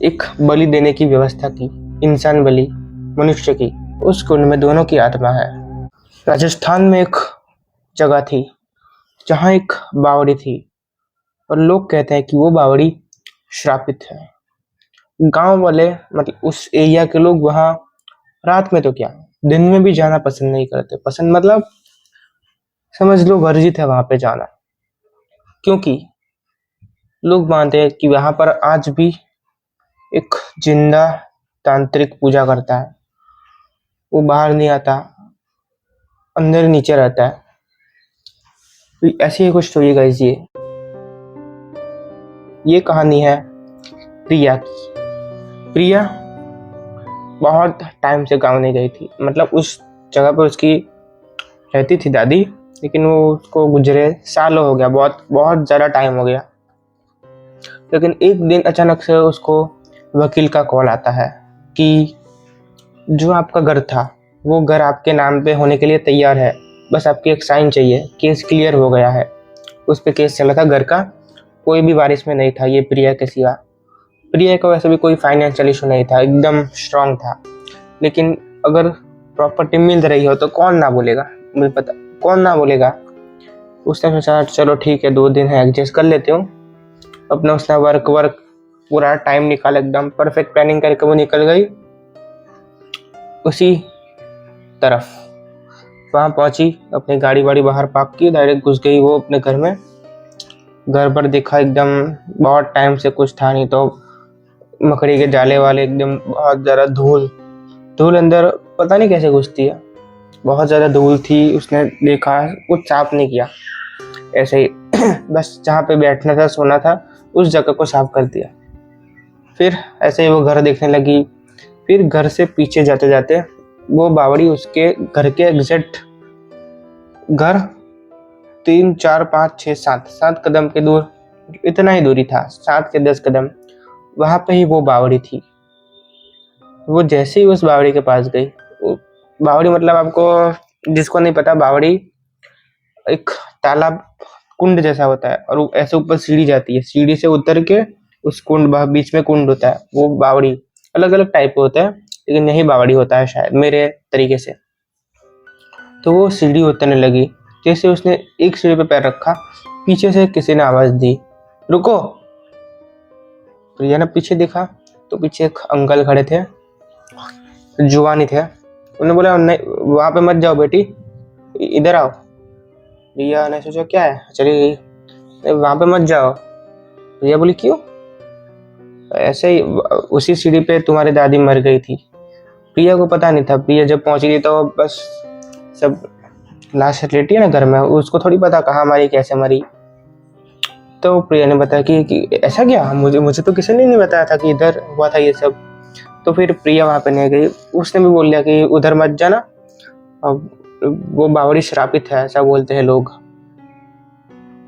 एक बलि देने की व्यवस्था की, इंसान बलि, मनुष्य की। उस कुंड में दोनों की आत्मा है। राजस्थान में एक जगह थी जहाँ एक बावड़ी थी और लोग कहते हैं कि वो बावड़ी श्रापित है। गांव वाले मतलब उस एरिया के लोग वहाँ रात में तो क्या, दिन में भी जाना पसंद नहीं करते। पसंद मतलब समझ लो वर्जित है वहां पे जाना, क्योंकि लोग मानते हैं कि वहां पर आज भी एक जिंदा तांत्रिक पूजा करता है। वो बाहर नहीं आता, अंदर ही नीचे रहता है। तो ऐसी ही कुछ स्टोरी गाइस। ये कहानी है प्रिया की। प्रिया बहुत टाइम से गाँव नहीं गई थी, मतलब उस जगह पर उसकी रहती थी दादी, लेकिन वो उसको गुजरे सालों हो गया, बहुत बहुत ज़्यादा टाइम हो गया। लेकिन एक दिन अचानक से उसको वकील का कॉल आता है कि जो आपका घर था वो घर आपके नाम पे होने के लिए तैयार है, बस आपकी एक साइन चाहिए, केस क्लियर हो गया है। उस पे केस चला था घर का, कोई भी बारिश में नहीं था ये प्रिया के सिवा। प्रिया का वैसे भी कोई फाइनेंशियल इशू नहीं था, एकदम स्ट्रांग था। लेकिन अगर प्रॉपर्टी मिल रही हो तो कौन ना बोलेगा, मुझे पता कौन ना बोलेगा। उसने सोचा चलो ठीक है, 2 दिन है एडजस्ट कर लेते हूँ। अपना उसने वर्क पूरा टाइम निकाला, एकदम परफेक्ट प्लानिंग करके वो निकल गई उसी तरफ। वहाँ पहुंची, अपनी गाड़ी वाड़ी बाहर पार्क की, डायरेक्ट घुस गई वो अपने घर में। घर पर देखा एकदम बहुत टाइम से कुछ था नहीं, तो मकड़ी के जाले वाले एकदम बहुत ज़्यादा धूल अंदर पता नहीं कैसे घुसती है, बहुत ज़्यादा धूल थी। उसने देखा, कुछ साफ नहीं किया, ऐसे ही बस जहाँ पे बैठना था सोना था उस जगह को साफ कर दिया। फिर ऐसे ही वो घर देखने लगी। फिर घर से पीछे जाते जाते वो बावड़ी उसके घर के एग्जैक्ट घर 3, 4, 5, 6, 7 कदम के दूर, इतना ही दूरी था, 7 से 10 कदम, वहां पे ही वो बावड़ी थी। वो जैसे ही उस बावड़ी के पास गई, बावड़ी मतलब आपको जिसको नहीं पता, बावड़ी एक तालाब कुंड जैसा होता है और वो ऐसे ऊपर सीढ़ी जाती है, सीढ़ी से उतर के उस कुंड बीच में कुंड होता है। वो बावड़ी अलग अलग टाइप के होता है, लेकिन यही बावड़ी होता है शायद मेरे तरीके से। तो वो सीढ़ी उतरने लगी, जैसे उसने एक सीढ़ी पे पैर रखा, पीछे से किसी ने आवाज दी, रुको। प्रिया ने पीछे देखा तो पीछे एक अंकल खड़े थे, जुवानी थे। उन्होंने बोला नहीं, वहां पे मत जाओ बेटी, इधर आओ। प्रिया ने सोचा क्या है, चली गई। वहां पे मत जाओ। प्रिया बोली क्यों? ऐसे ही, उसी सीढ़ी पे तुम्हारी दादी मर गई थी। प्रिया को पता नहीं था। प्रिया जब पहुंच गई तो बस सब लाश लेटी है ना घर में, उसको थोड़ी पता कहाँ मरी कैसे मरी। तो प्रिया ने बताया कि ऐसा क्या, मुझे तो किसी ने नहीं बताया था कि इधर हुआ था ये सब। तो फिर प्रिया वहां पे नहीं गई। उसने भी बोल दिया कि उधर मत जाना, अब वो बावड़ी श्रापित है ऐसा बोलते हैं लोग,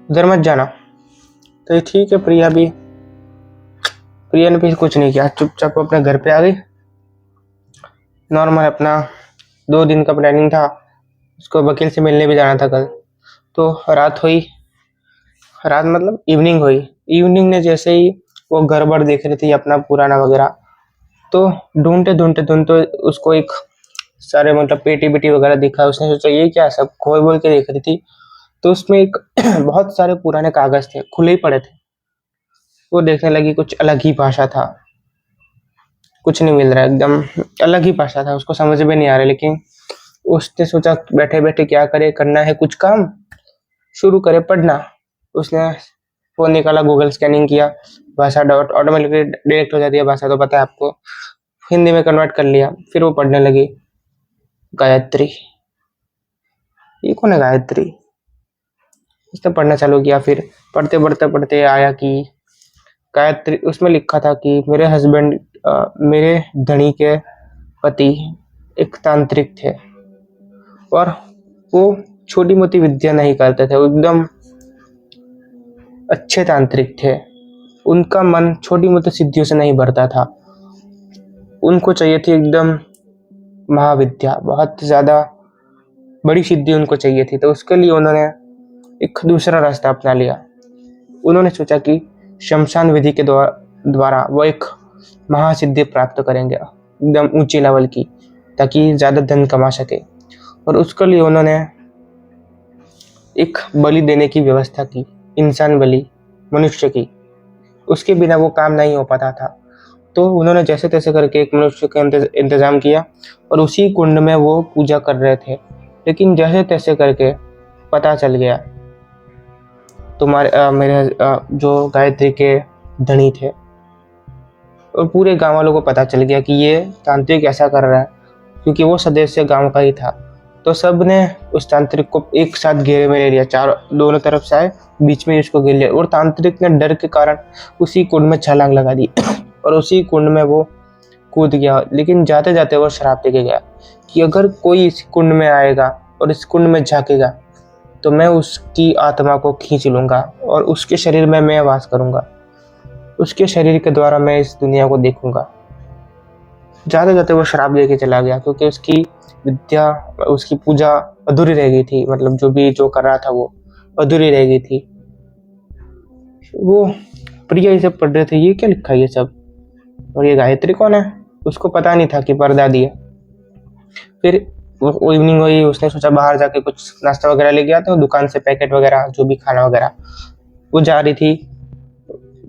उधर मत जाना। तो ठीक है, प्रिया ने भी कुछ नहीं किया, चुपचाप अपने घर पे आ गई। नॉर्मल अपना 2 दिन का प्लानिंग था, उसको वकील से मिलने भी जाना था कल। तो रात हुई, रात मतलब इवनिंग हुई। इवनिंग ने जैसे ही वो गड़बड़ देख रही थी अपना पुराना वगैरह, तो ढूंढते ढूंढते ढूंढते उसको एक सारे मतलब पेटी बेटी वगैरह दिखा। उसने सोचा ये क्या, सब खोल बोल के देख रही थी। तो उसमें एक बहुत सारे पुराने कागज थे, खुले ही पड़े थे। वो देखने लगी, कुछ अलग ही भाषा था, कुछ नहीं मिल रहा, एकदम अलग ही भाषा था, उसको समझ में नहीं आ रहा। लेकिन उसने सोचा बैठे बैठे क्या करे, करना है कुछ काम, शुरू करे पढ़ना। उसने फोन निकाला, गूगल स्कैनिंग किया, भाषा डॉट ऑटोमेटिकली डायरेक्ट हो जाती है भाषा, तो पता है आपको, हिंदी में कन्वर्ट कर लिया। फिर वो पढ़ने लगी, गायत्री, ये कौन है गायत्री? उसने पढ़ना चालू किया। फिर पढ़ते पढ़ते पढ़ते आया कि गायत्री, उसमें लिखा था कि मेरे हस्बैंड, मेरे धनी के पति एक तांत्रिक थे और वो छोटी मोटी विद्या नहीं करते थे, वो एकदम अच्छे तांत्रिक थे। उनका मन छोटी मोटी सिद्धियों से नहीं भरता था, उनको चाहिए थी एकदम महाविद्या, बहुत ज्यादा बड़ी सिद्धि उनको चाहिए थी। तो उसके लिए उन्होंने एक दूसरा रास्ता अपना लिया। उन्होंने सोचा कि शमशान विधि के द्वारा वो एक महासिद्धि प्राप्त करेंगे एकदम ऊंची लेवल की, ताकि ज़्यादा धन कमा सके। और उसके लिए उन्होंने एक बलि देने की व्यवस्था की, इंसान बलि, मनुष्य की। उसके बिना वो काम नहीं हो पाता था। तो उन्होंने जैसे तैसे करके एक मनुष्य का इंतजाम किया और उसी कुंड में वो पूजा कर रहे थे। लेकिन जैसे तैसे करके पता चल गया, मेरे जो गायत्री के धनी थे और पूरे गांव वालों को पता चल गया कि ये तांत्रिक ऐसा कर रहा है, क्योंकि वो सदस्य गांव का ही था। तो सब ने उस तांत्रिक को एक साथ घेरे में ले लिया, दोनों तरफ से आए, बीच में उसको घेर लिया। और तांत्रिक ने डर के कारण उसी कुंड में छलांग लगा दी और उसी कुंड में वो कूद गया। लेकिन जाते जाते वो श्राप देके गया कि अगर कोई इस कुंड में आएगा और इस कुंड में झांकेगा तो मैं उसकी आत्मा को खींच लूंगा और उसके शरीर में मैं वास करूंगा, उसके शरीर के द्वारा मैं इस दुनिया को देखूंगा। जाते जाते वो शराब दे के चला गया, क्योंकि उसकी विद्या, उसकी पूजा अधूरी रह गई थी। मतलब जो कर रहा था वो अधूरी रह गई थी। वो प्रिया ये सब पढ़ रहे थे, ये क्या लिखा है ये सब, और ये गायत्री कौन है, उसको पता नहीं था कि परदादी है। फिर वो इवनिंग हुई, उसने सोचा बाहर जाके कुछ नाश्ता वगैरह ले गया, तो दुकान से पैकेट वगैरह जो भी खाना वगैरह, वो जा रही थी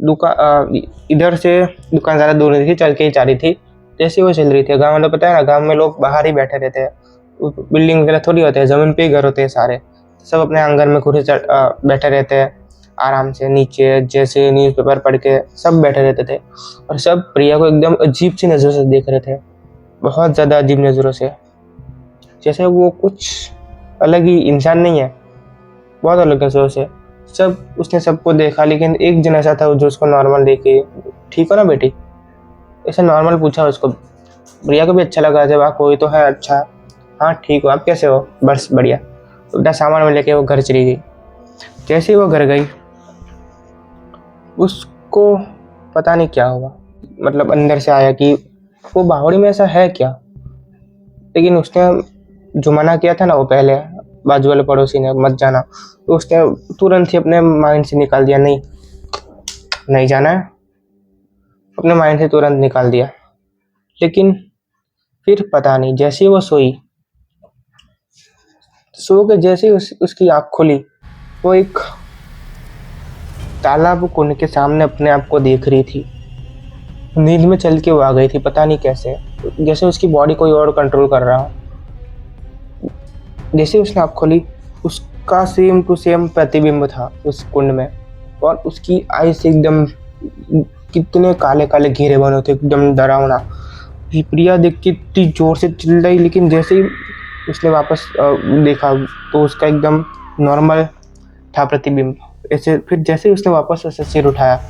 दुकान, इधर से दुकान ज़्यादा दूर नहीं थी, चल के ही जा रही थी। जैसे वो चल रही थी, गाँव में पता है ना, गाँव में लोग बाहर ही बैठे रहते हैं, बिल्डिंग वगैरह थोड़ी होते हैं, ज़मीन पे ही घर होते हैं सारे, सब अपने आंगन में बैठे रहते हैं आराम से, नीचे जैसे न्यूज़पेपर पढ़ के सब बैठे रहते थे। और सब प्रिया को एकदम अजीब सी नज़रों से देख रहे थे, बहुत ज़्यादा अजीब नज़रों से, जैसे वो कुछ अलग ही इंसान नहीं है, बहुत अलग नज़रों से। उसने सबको देखा, लेकिन एक जन ऐसा था जो उसको नॉर्मल देखे, ठीक हो ना बेटी, ऐसे नॉर्मल पूछा उसको। प्रिया को भी अच्छा लगा, जब आप कोई तो है, अच्छा हाँ ठीक हो, आप कैसे हो, बस बढ़िया। तो अपना सामान में लेके वो घर चली गई। जैसे ही वो घर गई, उसको पता नहीं क्या हुआ, मतलब अंदर से आया कि वो बावड़ी में ऐसा है क्या। लेकिन उसने जो मना किया था ना वो पहले बाजू वाले पड़ोसी ने, मत जाना, तो उसने तुरंत ही अपने माइंड से निकाल दिया, नहीं नहीं जाना है, अपने माइंड से तुरंत निकाल दिया। लेकिन फिर पता नहीं, जैसे ही वो सो के जैसे ही उसकी आँख खुली, वो एक तालाब कुंड के सामने अपने आप को देख रही थी। नींद में चल के वो आ गई थी, पता नहीं कैसे, जैसे उसकी बॉडी कोई और कंट्रोल कर रहा हो। जैसे उसने आँख खोली, उसका सेम टू सेम प्रतिबिंब था उस कुंड में, और उसकी आई से एकदम कितने काले काले घेरे बने थे, एकदम डरावना। प्रिया देख के इतनी जोर से चिल्लाई, लेकिन जैसे ही उसने वापस देखा तो उसका एकदम नॉर्मल था प्रतिबिंब। ऐसे फिर जैसे ही उसने वापस ऐसे सिर उठाया,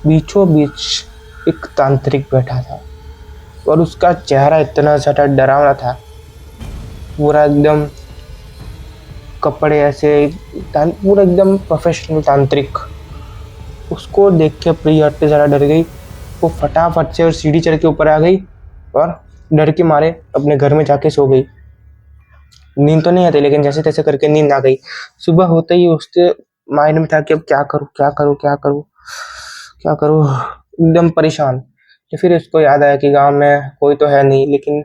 बीचों बीच एक तांत्रिक बैठा था, और उसका चेहरा इतना ज़्यादा डरावना था, पूरा एकदम कपड़े ऐसे, पूरा एकदम प्रोफेशनल तांत्रिक। उसको देख के प्रिया इतनी ज़्यादा डर गई, वो फटाफट से और सीढ़ी चढ़ के ऊपर आ गई और डर के मारे अपने घर में जाके सो गई। नींद तो नहीं आती, लेकिन जैसे तैसे करके नींद आ गई। सुबह होते ही उसके माइंड में था कि अब क्या करूँ क्या करूँ क्या करूँ क्या करूँ, एकदम परेशान। तो फिर उसको याद आया कि गांव में कोई तो है नहीं, लेकिन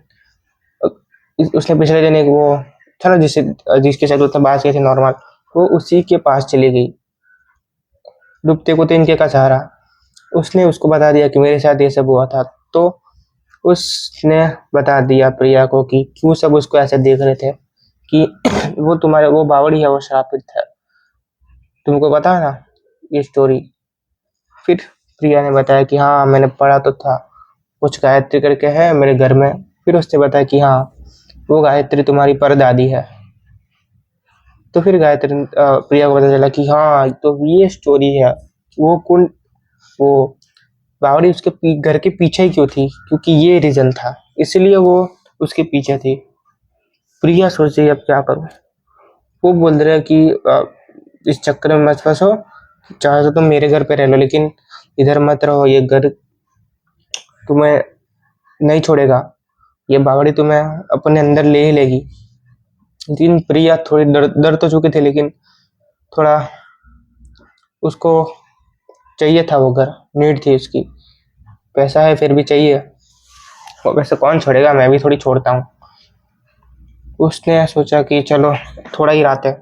उसने पिछले दिन एक वो था ना जिसके साथ उसने बात की थी नॉर्मल, वो उसी के पास चली गई, डूबते को तिनके का सहारा। उसने उसको बता दिया कि मेरे साथ ये सब हुआ था। तो उसने बता दिया प्रिया को कि क्यों सब उसको ऐसे देख रहे थे, कि वो बावड़ी है, वो श्रापित है, तुमको पता है ना ये स्टोरी। फिर प्रिया ने बताया कि हाँ मैंने पढ़ा तो था, कुछ गायत्री करके है मेरे घर में। फिर उसने बताया कि हाँ वो गायत्री तुम्हारी परदादी है। तो फिर प्रिया को पता चला कि हाँ तो ये स्टोरी है, वो कुंड, वो बावड़ी उसके घर के पीछे ही क्यों थी, क्योंकि ये रीजन था, इसलिए वो उसके पीछे थी। प्रिया सोच रही अब क्या करूं। वो बोल रहे कि इस चक्कर में मत फंसो, चाहे तो तुम मेरे घर पे रह लो, लेकिन इधर मत रहो, ये घर तुम्हें नहीं छोड़ेगा, ये बावड़ी तुम्हें अपने अंदर ले ही लेगी। लेकिन प्रिया थोड़ी डर तो चुके थे, लेकिन थोड़ा उसको चाहिए था वो घर, नीड थी उसकी। पैसा है फिर भी चाहिए, वो वैसे कौन छोड़ेगा, मैं भी थोड़ी छोड़ता हूँ। उसने सोचा कि चलो थोड़ा ही रात है,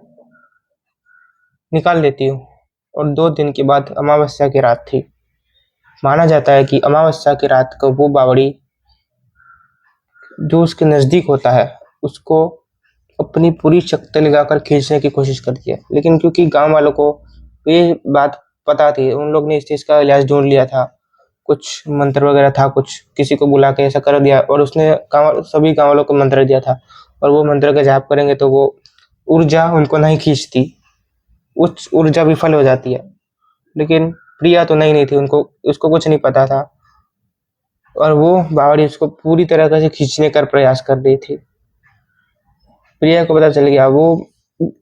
निकाल लेती हूँ। और 2 दिन के बाद अमावस्या की रात थी। माना जाता है कि अमावस्या की रात को वो बावड़ी जो उसके नज़दीक होता है उसको अपनी पूरी शक्ति लगाकर खींचने की कोशिश करती है, लेकिन क्योंकि गांव वालों को ये बात पता थी, उन लोग ने इस चीज़ का इलाज ढूंढ लिया था, कुछ मंत्र वगैरह था, कुछ किसी को बुला के ऐसा कर दिया, और उसने सभी गाँव वालों को मंत्र दिया था, और वो मंत्र का जाप करेंगे तो वो ऊर्जा उनको नहीं खींचती, उच्च ऊर्जा विफल हो जाती है। लेकिन प्रिया तो नहीं थी, उनको उसको कुछ नहीं पता था, और वो बावड़ी उसको पूरी तरह से खींचने का प्रयास कर रही थी। प्रिया को पता चल गया, वो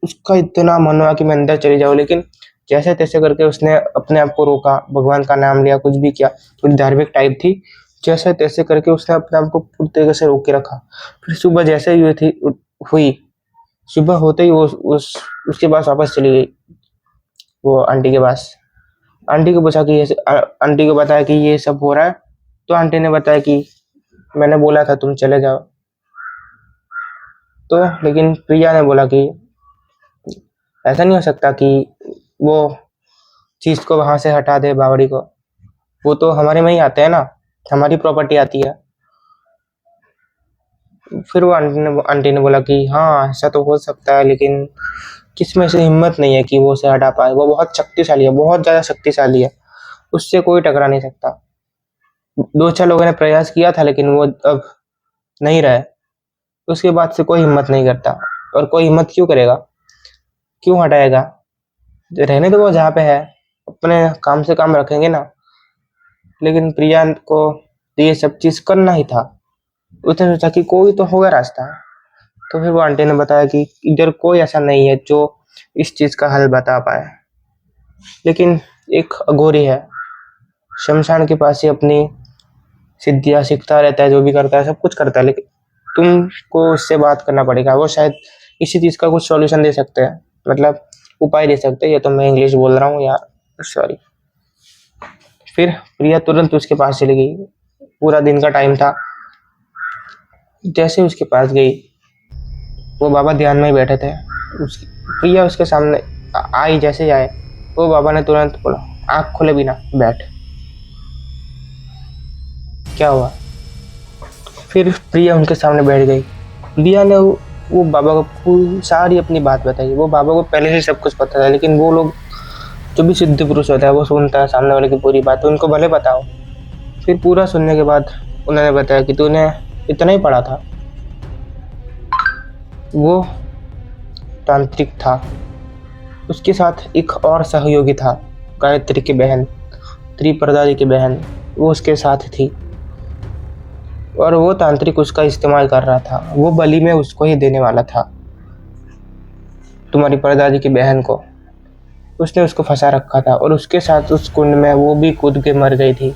उसका इतना मन हुआ कि मैं अंदर चली जाऊँ, लेकिन जैसे तैसे करके उसने अपने आप को रोका, भगवान का नाम लिया, कुछ भी किया, थोड़ी धार्मिक टाइप थी, जैसे तैसे करके उसने अपने आप को पूरी तरीके से रोक के रखा। फिर सुबह जैसे ही हुई, सुबह होते ही वो उसके पास वापस चली गई, वो आंटी के पास। आंटी को पूछा कि आंटी को बताया कि ये सब हो रहा है, तो आंटी ने बताया कि मैंने बोला था तुम चले जाओ। तो लेकिन प्रिया ने बोला कि ऐसा नहीं हो सकता कि वो चीज को वहां से हटा दे बावड़ी को, वो तो हमारे में ही आते हैं ना, हमारी प्रॉपर्टी आती है। फिर वो आंटी ने बोला कि हाँ ऐसा तो हो सकता है, लेकिन किसमें से हिम्मत नहीं है कि वो उसे हटा पाए, वो बहुत शक्तिशाली है, बहुत ज्यादा शक्तिशाली है, उससे कोई टकरा नहीं सकता। 2-4 लोगों ने प्रयास किया था, लेकिन वो अब नहीं रहे, उसके बाद से कोई हिम्मत नहीं करता, और कोई हिम्मत क्यों करेगा, क्यों हटाएगा, रहने दो वो जहाँ पे है, अपने काम से काम रखेंगे ना। लेकिन प्रिया को ये सब चीज करना ही था, उसने सोचा कि कोई तो होगा रास्ता। तो फिर वो आंटी ने बताया कि इधर कोई ऐसा नहीं है जो इस चीज का हल बता पाए, लेकिन एक अघोरी है, शमशान के पास ही अपनी सिद्धियां सीखता रहता है, जो भी करता है सब कुछ करता है, लेकिन तुमको उससे बात करना पड़ेगा, वो शायद इसी चीज का कुछ सॉल्यूशन दे सकते हैं, मतलब उपाय दे सकते हैं। ये तो मैं इंग्लिश बोल रहा हूँ यार, सॉरी। फिर प्रिया तुरंत उसके पास चली गई, पूरा दिन का टाइम था। जैसे उसके पास गई, वो बाबा ध्यान में ही बैठे थे, प्रिया उसके सामने आई, जैसे ही आए वो बाबा ने तुरंत बोला आँख खोले बिना बैठ। क्या हुआ? फिर प्रिया उनके सामने बैठ गई। प्रिया ने वो बाबा को सारी अपनी बात बताई। वो बाबा को पहले से सब कुछ पता था, लेकिन वो लोग जो भी सिद्ध पुरुष होता है वो सुनता है सामने वाले की पूरी बात, उनको भले बताओ। फिर पूरा सुनने के बाद उन्होंने बताया कि तूने इतना ही पढ़ा था, वो तांत्रिक था, उसके साथ एक और सहयोगी था, गायत्री की बहन, त्रिप्रदा की बहन, वो उसके साथ थी, और वो तांत्रिक उसका इस्तेमाल कर रहा था, वो बलि में उसको ही देने वाला था, तुम्हारी परदादी की बहन को। उसने उसको फंसा रखा था, और उसके साथ उस कुंड में वो भी कूद के मर गई थी।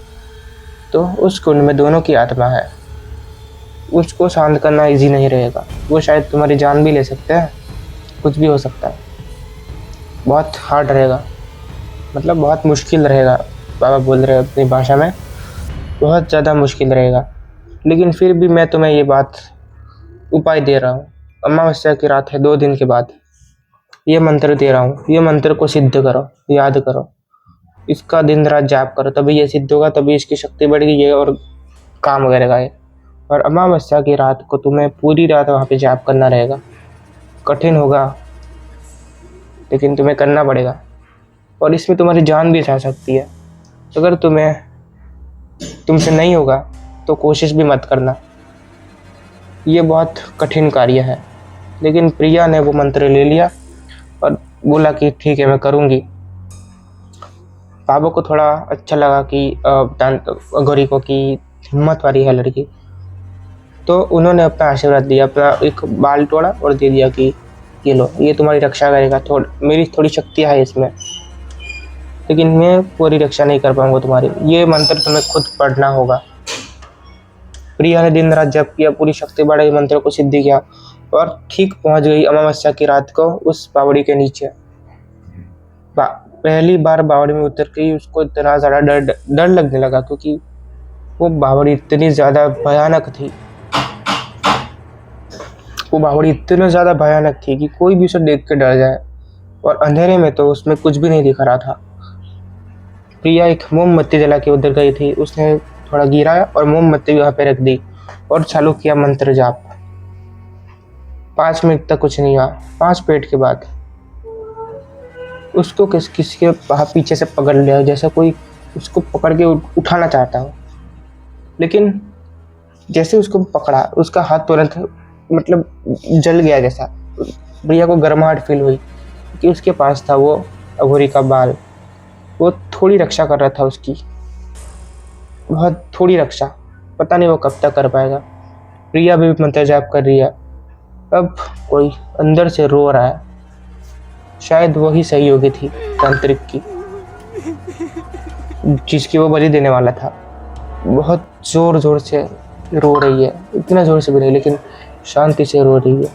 तो उस कुंड में दोनों की आत्मा है, उसको शांत करना इजी नहीं रहेगा, वो शायद तुम्हारी जान भी ले सकते हैं, कुछ भी हो सकता है, बहुत हार्ड रहेगा, मतलब बहुत मुश्किल रहेगा, बाबा बोल रहे हैं अपनी भाषा में, बहुत ज़्यादा मुश्किल रहेगा। लेकिन फिर भी मैं तुम्हें ये बात उपाय दे रहा हूँ, अमावस्या की रात है, 2 दिन के बाद ये मंत्र दे रहा हूँ, ये मंत्र को सिद्ध करो, याद करो, इसका दिन रात जाप करो, तभी ये सिद्ध होगा, तभी इसकी शक्ति बढ़ेगी, ये और काम करेगा ये। और अमावस्या की रात को तुम्हें पूरी रात वहाँ पे जाप करना रहेगा, कठिन होगा लेकिन तुम्हें करना पड़ेगा, और इसमें तुम्हारी जान भी जा सकती है। अगर तुमसे नहीं होगा तो कोशिश भी मत करना, ये बहुत कठिन कार्य है। लेकिन प्रिया ने वो मंत्र ले लिया और बोला कि ठीक है मैं करूँगी। बाबा को थोड़ा अच्छा लगा कि गौरी को कि हिम्मत वाली है लड़की, तो उन्होंने अपना आशीर्वाद दिया, अपना एक बाल तोड़ा और दे दिया कि ये लो, ये तुम्हारी रक्षा करेगा, मेरी थोड़ी शक्ति है इसमें, लेकिन मैं पूरी रक्षा नहीं कर पाऊंगा तुम्हारी, ये मंत्र तुम्हें खुद पढ़ना होगा। प्रिया ने दिन रात जप किया, पूरी शक्ति बढ़ाई, मंत्र को सिद्ध किया, और ठीक पहुंच गई अमावस्या की रात को उस बावड़ी के नीचे। पहली बार बावड़ी में उतर गई, उसको इतना ज़्यादा डर लगने लगा, क्योंकि वो बावड़ी इतनी ज़्यादा भयानक थी, वो बावड़ी इतनी ज़्यादा भयानक थी कि कोई भी उसे देख के डर जाए। और अंधेरे में तो उसमें कुछ भी नहीं दिख रहा था। प्रिया एक मोमबत्ती जला के उधर गई थी, उसने थोड़ा गिराया और मोमबत्ती वहाँ पे रख दी और चालू किया मंत्र जाप। 5 मिनट तक कुछ नहीं हुआ। 5 मिनट के बाद उसको किसी के पीछे से पकड़ लिया, जैसा कोई उसको पकड़ के उठाना चाहता हो। लेकिन जैसे उसको पकड़ा, उसका हाथ तुरंत मतलब जल गया। जैसा प्रिया को गर्माहट फील हुई कि उसके पास था वो अघोरी का बाल। वो थोड़ी रक्षा कर रहा था उसकी, बहुत थोड़ी रक्षा। पता नहीं वो कब तक कर पाएगा। प्रिया भी मंत्र जाप कर रही है। अब कोई अंदर से रो रहा है, शायद वही सहयोगी थी तांत्रिक की, जिसकी वो बलि देने वाला था। बहुत जोर जोर से रो रही है, इतना जोर से भी नहीं लेकिन शांति से रो रही है।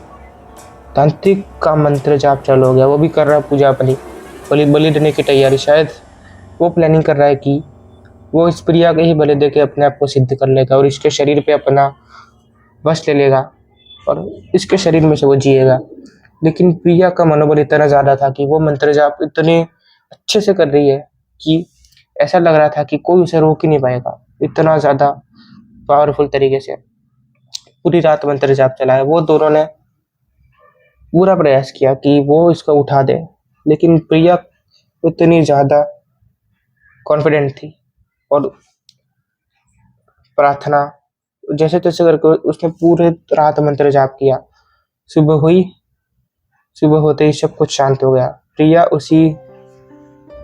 तांत्रिक का मंत्र जाप चालू हो गया, वो भी कर रहा है पूजा बलि देने की तैयारी। शायद वो प्लानिंग कर रहा है कि वो इस प्रिया के ही बलि दे के अपने आप को सिद्ध कर लेगा और इसके शरीर पे अपना वश ले लेगा और इसके शरीर में से वो जिएगा। लेकिन प्रिया का मनोबल इतना ज़्यादा था कि वो मंत्र जाप इतने अच्छे से कर रही है कि ऐसा लग रहा था कि कोई उसे रोक ही नहीं पाएगा। इतना ज़्यादा पावरफुल तरीके से पूरी रात मंत्र जाप चलाया। वो दोनों ने पूरा प्रयास किया कि वो इसको उठा दे, लेकिन प्रिया इतनी ज़्यादा कॉन्फिडेंट थी और प्रार्थना जैसे तैसे करके उसने पूरे रात मंत्र जाप किया। सुबह हुई, सुबह होते ही सब कुछ शांत हो गया। प्रिया उसी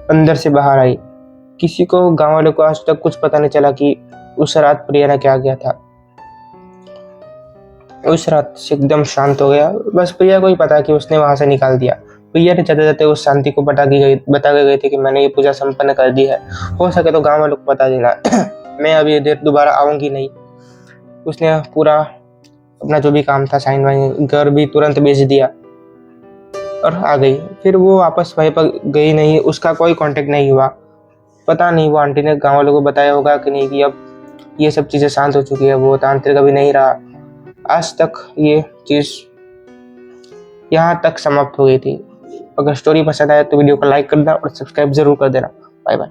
अंदर से बाहर आई। किसी को, गांव वालों को आज तक कुछ पता नहीं चला कि उस रात प्रिया ने क्या किया था। उस रात से एकदम शांत हो गया। बस प्रिया को ही पता कि उसने वहां से निकाल दिया। प्रिया ने जाते जाते उस शांति को बता के गई थी कि मैंने ये पूजा संपन्न कर दी है, हो सके तो गांव वालों को बता देना। मैं अभी देर दोबारा आऊंगी नहीं। उसने पूरा अपना जो भी काम था, साइन वाइन, घर भी तुरंत बेच दिया और आ गई। फिर वो वापस वहीं पर गई नहीं, उसका कोई कांटेक्ट नहीं हुआ। पता नहीं वो आंटी ने गांव वालों को बताया होगा कि नहीं कि अब ये सब चीज़ें शांत हो चुकी है, वो तांत्रिक अभी नहीं रहा। आज तक ये चीज़ यहाँ तक समाप्त हो गई थी। अगर स्टोरी पसंद आए तो वीडियो को लाइक कर देना और सब्सक्राइब जरूर कर देना। Bye bye.